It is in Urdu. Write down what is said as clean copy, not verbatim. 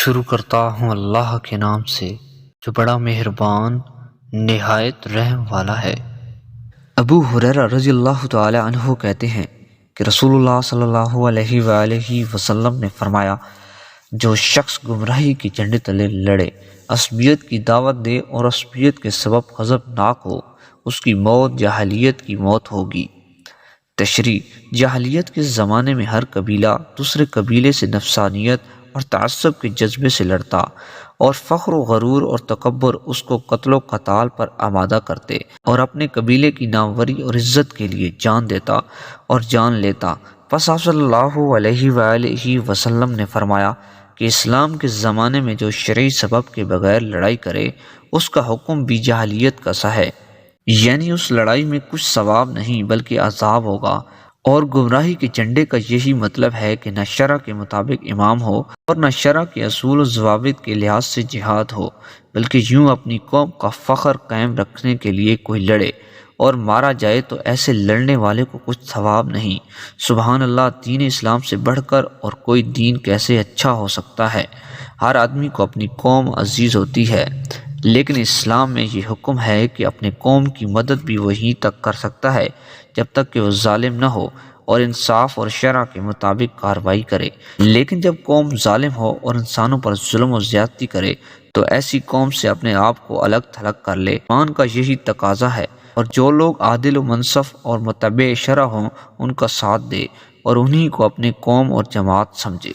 شروع کرتا ہوں اللہ کے نام سے جو بڑا مہربان نہایت رحم والا ہے۔ ابو ہریرہ رضی اللہ تعالی عنہ کہتے ہیں کہ رسول اللہ صلی اللہ علیہ وآلہ وسلم نے فرمایا، جو شخص گمراہی کے جھنڈے تلے لڑے، عصبیت کی دعوت دے اور عصبیت کے سبب غضبناک ہو، اس کی موت جاہلیت کی موت ہوگی۔ تشریح: جاہلیت کے زمانے میں ہر قبیلہ دوسرے قبیلے سے نفسانیت اور تعصب کے جذبے سے لڑتا اور فخر و غرور اور تکبر اس کو قتل و قتال پر آمادہ کرتے اور اپنے قبیلے کی ناموری اور عزت کے لیے جان دیتا اور جان لیتا۔ پس آپ صلی اللہ علیہ وآلہ وسلم نے فرمایا کہ اسلام کے زمانے میں جو شرعی سبب کے بغیر لڑائی کرے اس کا حکم بھی جاہلیت کا سا ہے، یعنی اس لڑائی میں کچھ ثواب نہیں بلکہ عذاب ہوگا۔ اور گمراہی کے جھنڈے کا یہی مطلب ہے کہ نہ شرع کے مطابق امام ہو اور نہ شرع کے اصول و ضوابط کے لحاظ سے جہاد ہو، بلکہ یوں اپنی قوم کا فخر قائم رکھنے کے لیے کوئی لڑے اور مارا جائے تو ایسے لڑنے والے کو کچھ ثواب نہیں۔ سبحان اللہ! دین اسلام سے بڑھ کر اور کوئی دین کیسے اچھا ہو سکتا ہے؟ ہر آدمی کو اپنی قوم عزیز ہوتی ہے، لیکن اسلام میں یہ حکم ہے کہ اپنے قوم کی مدد بھی وہیں تک کر سکتا ہے جب تک کہ وہ ظالم نہ ہو اور انصاف اور شرع کے مطابق کارروائی کرے، لیکن جب قوم ظالم ہو اور انسانوں پر ظلم و زیادتی کرے تو ایسی قوم سے اپنے آپ کو الگ تھلگ کر لے۔ ایمان کا یہی تقاضا ہے، اور جو لوگ عادل و منصف اور متبع شرع ہوں ان کا ساتھ دے اور انہی کو اپنی قوم اور جماعت سمجھے۔